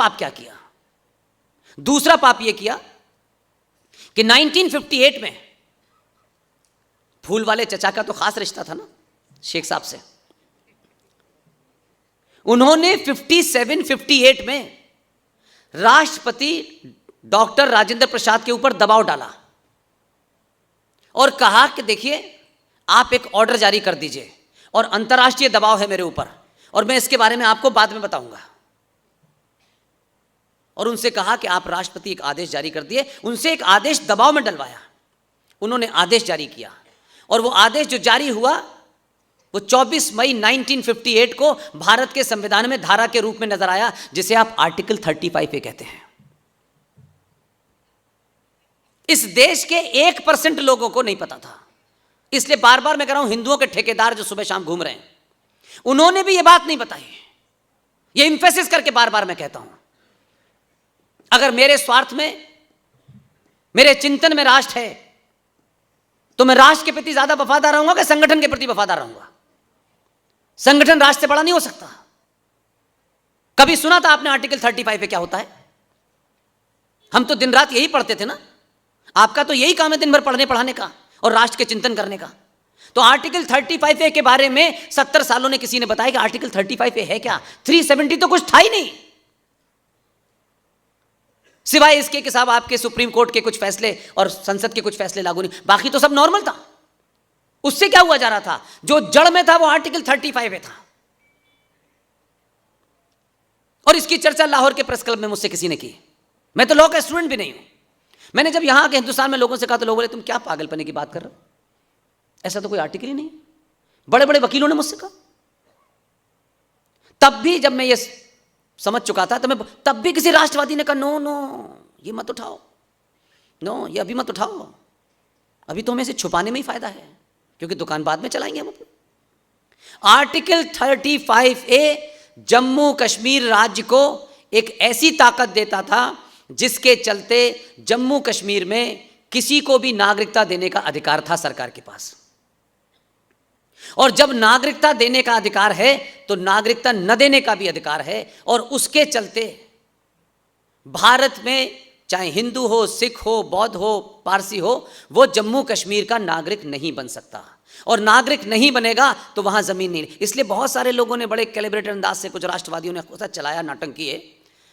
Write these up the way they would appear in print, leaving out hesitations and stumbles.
पाप क्या किया? दूसरा पाप यह किया कि 1958 में फूल वाले चचा का तो खास रिश्ता था ना शेख साहब से। उन्होंने 57-58 में राष्ट्रपति डॉक्टर राजेंद्र प्रसाद के ऊपर दबाव डाला और कहा कि देखिए आप एक ऑर्डर जारी कर दीजिए और अंतर्राष्ट्रीय दबाव है मेरे ऊपर और मैं इसके बारे में आपको बाद में बताऊंगा। और उनसे कहा कि आप राष्ट्रपति एक आदेश जारी कर दिए, उनसे एक आदेश दबाव में डलवाया। उन्होंने आदेश जारी किया और वो आदेश जो जारी हुआ वो 24 मई 1958 को भारत के संविधान में धारा के रूप में नजर आया, जिसे आप आर्टिकल 35A कहते हैं। इस देश के 1% लोगों को नहीं पता था, इसलिए बार बार मैं कह रहा हूं हिंदुओं के ठेकेदार जो सुबह शाम घूम रहे हैं उन्होंने भी यह बात नहीं बताई। यह इंफेसिस करके बार बार मैं कहता हूं, अगर मेरे स्वार्थ में, मेरे चिंतन में राष्ट्र है तो मैं राष्ट्र के प्रति ज्यादा वफादार रहूंगा कि संगठन के प्रति वफादार रहूंगा? संगठन राष्ट्र से बड़ा नहीं हो सकता। कभी सुना था आपने आर्टिकल 35 पे क्या होता है? हम तो दिन रात यही पढ़ते थे ना। आपका तो यही काम है दिन भर पढ़ने पढ़ाने का और राष्ट्र के चिंतन करने का। तो आर्टिकल 35A के बारे में 70 सालों ने किसी ने बताया कि आर्टिकल 35A है क्या? 370 तो कुछ था ही नहीं, सिवाय इसके कि साहब आपके सुप्रीम कोर्ट के कुछ फैसले और संसद के कुछ फैसले लागू नहीं, बाकी तो सब नॉर्मल था। उससे क्या हुआ जा रहा था? जो जड़ में था वो आर्टिकल 35 था। और इसकी चर्चा लाहौर के प्रेस क्लब में मुझसे किसी ने की। मैं तो लॉ का स्टूडेंट भी नहीं हूं। मैंने जब यहां के हिंदुस्तान में लोगों से कहा तो लोग बोले तुम क्या पागलपने की बात कर रहे हो, ऐसा तो कोई आर्टिकल ही नहीं। बड़े बड़े वकीलों ने मुझसे कहा। तब भी जब मैं ये समझ चुका था तो मैं, तब भी किसी राष्ट्रवादी ने कहा नो नो ये मत उठाओ, नो ये अभी मत उठाओ, अभी तो हमें इसे छुपाने में ही फायदा है क्योंकि दुकान बाद में चलाएंगे हम। आर्टिकल 35A जम्मू कश्मीर राज्य को एक ऐसी ताकत देता था जिसके चलते जम्मू कश्मीर में किसी को भी नागरिकता देने का अधिकार था सरकार के पास। और जब नागरिकता देने का अधिकार है तो नागरिकता न देने का भी अधिकार है। और उसके चलते भारत में चाहे हिंदू हो, सिख हो, बौद्ध हो, पारसी हो, वो जम्मू कश्मीर का नागरिक नहीं बन सकता। और नागरिक नहीं बनेगा तो वहां जमीन नहीं। इसलिए बहुत सारे लोगों ने बड़े कैलिब्रेटेड अंदाज से, कुछ राष्ट्रवादियों ने चलाया नाटक किए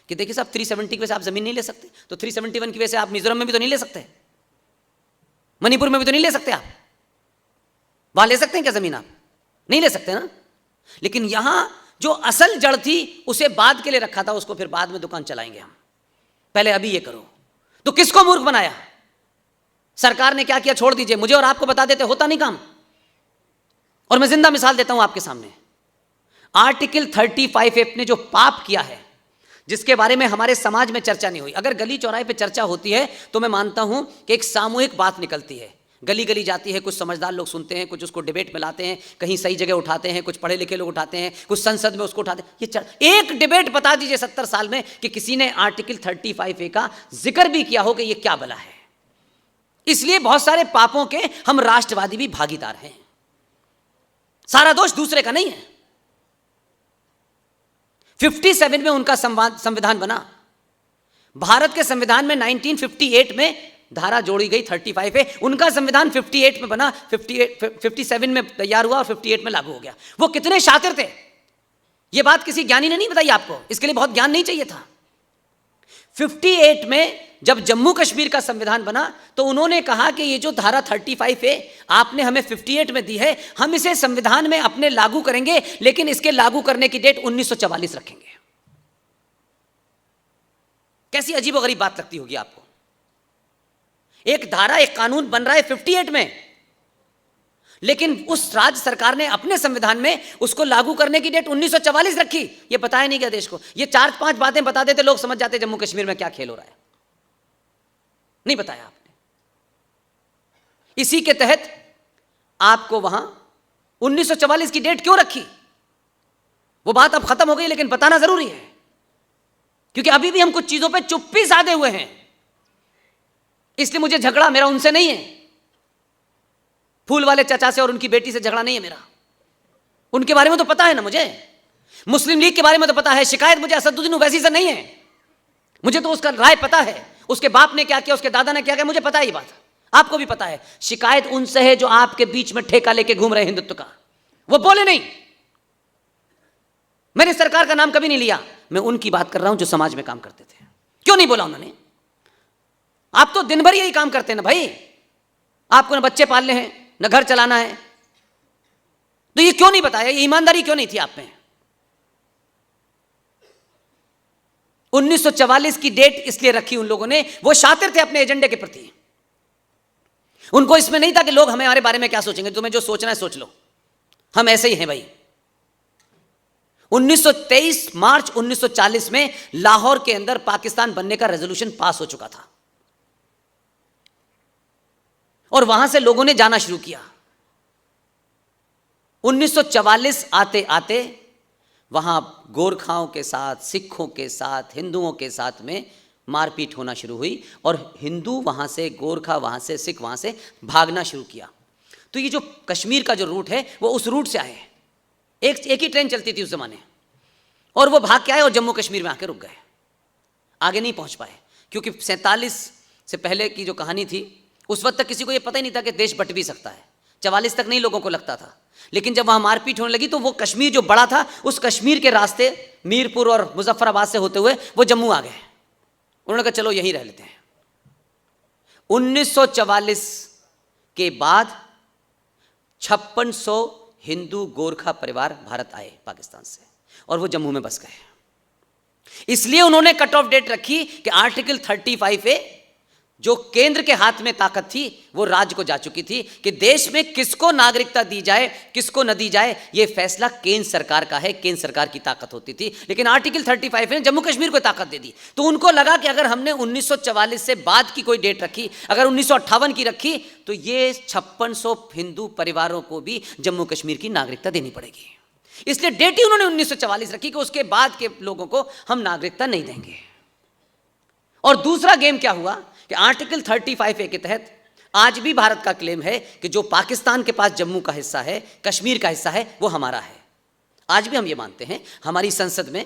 कि देखिए साहब 370 की वजह से आप जमीन नहीं ले सकते, तो 371 की वजह से आप मिजोरम में भी तो नहीं ले सकते, मणिपुर में भी तो नहीं ले सकते, आप वहां ले सकते हैं क्या जमीन? आप नहीं ले सकते ना। लेकिन यहां जो असल जड़ थी उसे बाद के लिए रखा था, उसको फिर बाद में दुकान चलाएंगे हम, पहले अभी ये करो। तो किसको मूर्ख बनाया? सरकार ने क्या किया छोड़ दीजिए, मुझे और आपको बता देते होता नहीं काम। और मैं जिंदा मिसाल देता हूं आपके सामने। आर्टिकल 35 ने जो पाप किया है जिसके बारे में हमारे समाज में चर्चा नहीं हुई, अगर गली चौराहे पे चर्चा होती है तो मैं मानता हूं कि एक सामूहिक बात निकलती है, गली गली जाती है, कुछ समझदार लोग सुनते हैं, कुछ उसको डिबेट में लाते हैं, कहीं सही जगह उठाते हैं, कुछ पढ़े लिखे लोग उठाते हैं, कुछ संसद में उसको उठाते हैं। ये एक डिबेट बता दीजिए 70 साल में कि किसी ने आर्टिकल 35A का जिक्र भी किया हो कि ये क्या भला है। इसलिए बहुत सारे पापों के हम राष्ट्रवादी भी भागीदार हैं, सारा दोष दूसरे का नहीं है। 57 में उनका संविधान बना। भारत के संविधान में 1958 में धारा जोड़ी गई 35 है, उनका संविधान 58 में बना, 57 में तैयार हुआ और 58 में लागू हो गया। वो कितने शातिर थे ये बात किसी ज्ञानी ने नहीं बताई आपको, इसके लिए बहुत ज्ञान नहीं चाहिए था। 58 में जब जम्मू कश्मीर का संविधान बना तो उन्होंने कहा कि ये जो धारा 35 है आपने हमें 58 में दी है, हम इसे संविधान में अपने लागू करेंगे, लेकिन इसके लागू करने की डेट 1944 रखेंगे। कैसी अजीबोगरीब बात लगती होगी आपको। एक धारा, एक कानून बन रहा है 58 में, लेकिन उस राज्य सरकार ने अपने संविधान में उसको लागू करने की डेट 1944 रखी। ये बताया नहीं गया देश को। ये 4-5 बातें बता देते लोग समझ जाते जम्मू कश्मीर में क्या खेल हो रहा है। नहीं बताया आपने। इसी के तहत आपको वहां 1944 की डेट क्यों रखी, वो बात अब खत्म हो गई, लेकिन बताना जरूरी है क्योंकि अभी भी हम कुछ चीजों पे चुप्पी साधे हुए हैं। इसलिए मुझे झगड़ा मेरा उनसे नहीं है, फूल वाले चाचा से और उनकी बेटी से झगड़ा नहीं है मेरा। उनके बारे में तो पता है ना मुझे, मुस्लिम लीग के बारे में तो पता है। शिकायत मुझे असदुद्दीन ओवैसी से नहीं है, मुझे तो उसका राय पता है, उसके बाप ने क्या किया, उसके दादा ने क्या किया, मुझे पता है ये बात, आपको भी पता है। शिकायत उनसे है जो आपके बीच में ठेका लेके घूम रहे हिंदुत्व का। वो बोले नहीं, मैंने सरकार का नाम कभी नहीं लिया, मैं उनकी बात कर रहा हूं जो समाज में काम करते थे। क्यों नहीं बोला उन्होंने? आप तो दिन भर यही काम करते हैं ना भाई, आपको ना बच्चे पालने हैं ना घर चलाना है, तो ये क्यों नहीं बताया? ये ईमानदारी क्यों नहीं थी आप में? 1944 की डेट इसलिए रखी उन लोगों ने, वो शातिर थे अपने एजेंडे के प्रति। उनको इसमें नहीं था कि लोग हमारे बारे में क्या सोचेंगे, तुम्हें जो सोचना है सोच लो, हम ऐसे ही हैं भाई। 1923 मार्च 1940 में लाहौर के अंदर पाकिस्तान बनने का रेजोल्यूशन पास हो चुका था और वहां से लोगों ने जाना शुरू किया। 1944 आते आते वहां गोरखाओं के साथ, सिखों के साथ, हिंदुओं के साथ में मारपीट होना शुरू हुई और हिंदू वहां से, गोरखा वहां से, सिख वहां से भागना शुरू किया। तो ये जो कश्मीर का जो रूट है वो उस रूट से आए। एक ही ट्रेन चलती थी उस जमाने, और वो भाग के आए और जम्मू कश्मीर में आके रुक गए, आगे नहीं पहुंच पाए, क्योंकि 47 से पहले की जो कहानी थी उस वक्त तक किसी को ये पता ही नहीं था कि देश बट भी सकता है। 44 तक नहीं लोगों को लगता था, लेकिन जब वहां मारपीट होने लगी तो वो कश्मीर जो बड़ा था, उस कश्मीर के रास्ते मीरपुर और मुजफ्फराबाद से होते हुए वो जम्मू आ गए। उन्होंने कहा चलो यहीं रह लेते हैं। 1944 के बाद 5600 हिंदू गोरखा परिवार भारत आए पाकिस्तान से और वो जम्मू में बस गए। इसलिए उन्होंने कट ऑफ डेट रखी कि आर्टिकल 35A जो केंद्र के हाथ में ताकत थी वो राज्य को जा चुकी थी कि देश में किसको नागरिकता दी जाए किसको न दी जाए, ये फैसला केंद्र सरकार का है, केंद्र सरकार की ताकत होती थी। लेकिन आर्टिकल 35 ने जम्मू कश्मीर को ताकत दे दी। तो उनको लगा कि अगर हमने 1944 से बाद की कोई डेट रखी, अगर 1958 की रखी, तो ये 5600 हिंदू परिवारों को भी जम्मू कश्मीर की नागरिकता देनी पड़ेगी। इसलिए डेट ही उन्होंने 1944 रखी कि उसके बाद के लोगों को हम नागरिकता नहीं देंगे। और दूसरा गेम क्या हुआ कि आर्टिकल 35A के तहत आज भी भारत का क्लेम है कि जो पाकिस्तान के पास जम्मू का हिस्सा है, कश्मीर का हिस्सा है, वो हमारा है। आज भी हम ये मानते हैं। हमारी संसद में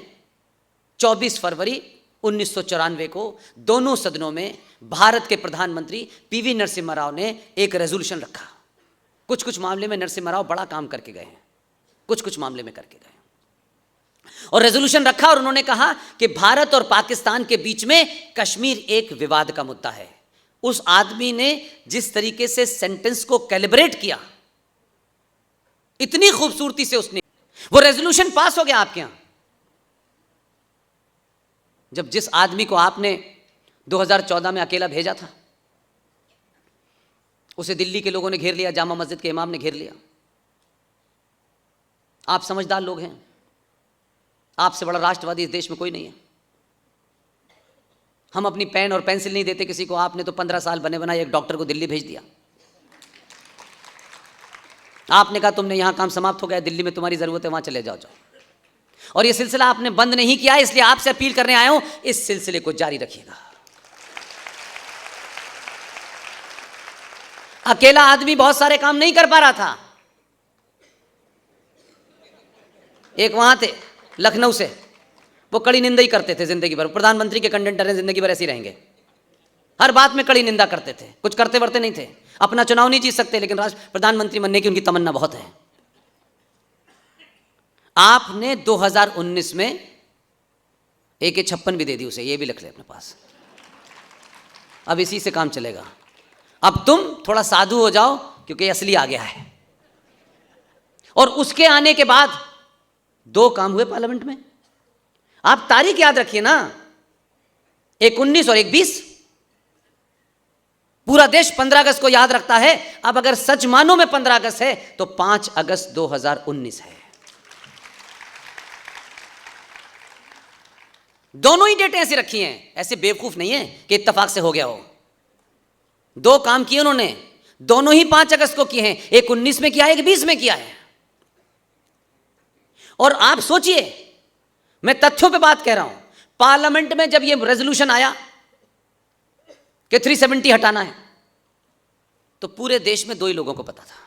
24 फरवरी 1994 को दोनों सदनों में भारत के प्रधानमंत्री PV नरसिम्हा राव ने एक रेजोल्यूशन रखा। कुछ कुछ मामले में नरसिम्हा राव बड़ा काम करके गए हैं, कुछ कुछ मामले में करके गए, और रेजोल्यूशन रखा और उन्होंने कहा कि भारत और पाकिस्तान के बीच में कश्मीर एक विवाद का मुद्दा है। उस आदमी ने जिस तरीके से सेंटेंस को कैलिब्रेट किया, इतनी खूबसूरती से उसने, वो रेजोल्यूशन पास हो गया आपके यहां। जब जिस आदमी को आपने 2014 में अकेला भेजा था, उसे दिल्ली के लोगों ने घेर लिया, जामा मस्जिद के इमाम ने घेर लिया। आप समझदार लोग हैं, आपसे बड़ा राष्ट्रवादी इस देश में कोई नहीं है। हम अपनी पेन और पेंसिल नहीं देते किसी को, आपने तो 15 साल बने बनाए एक डॉक्टर को दिल्ली भेज दिया। आपने कहा तुमने यहां काम समाप्त हो गया, दिल्ली में तुम्हारी जरूरत है, वहां चले जाओ। और यह सिलसिला आपने बंद नहीं किया, इसलिए आपसे अपील करने आया हूं, इस सिलसिले को जारी रखिएगा। अकेला आदमी बहुत सारे काम नहीं कर पा रहा था। एक वहां थे लखनऊ से, वो कड़ी निंदा ही करते थे जिंदगी भर। प्रधानमंत्री के कंटेंटर हैं, जिंदगी भर ऐसे ही रहेंगे, हर बात में कड़ी निंदा करते थे, कुछ करते वर्ते नहीं थे। अपना चुनाव नहीं जीत सकते, लेकिन प्रधानमंत्री बनने की उनकी तमन्ना बहुत है। आपने 2019 में AK-56 भी दे दी उसे, ये भी लिख ले अपने पास। अब इसी से काम चलेगा। अब तुम थोड़ा साधु हो जाओ, क्योंकि असली आ गया है। और उसके आने के बाद 2 काम हुए पार्लियामेंट में। आप तारीख याद रखिए ना, एक 19 और एक 20। पूरा देश 15 अगस्त को याद रखता है। अब अगर सच मानो में 15 अगस्त है तो 5 अगस्त 2019 है। दोनों ही डेटें ऐसी रखी हैं, ऐसे बेवकूफ नहीं है कि इत्तेफाक से हो गया हो। 2 काम किए उन्होंने, दोनों ही 5 अगस्त को किए हैं। एक 19 में किया है, एक 20 में किया है। और आप सोचिए, मैं तथ्यों पे बात कह रहा हूं, पार्लियामेंट में जब यह रेजोल्यूशन आया कि 370 हटाना है, तो पूरे देश में 2 ही लोगों को पता था।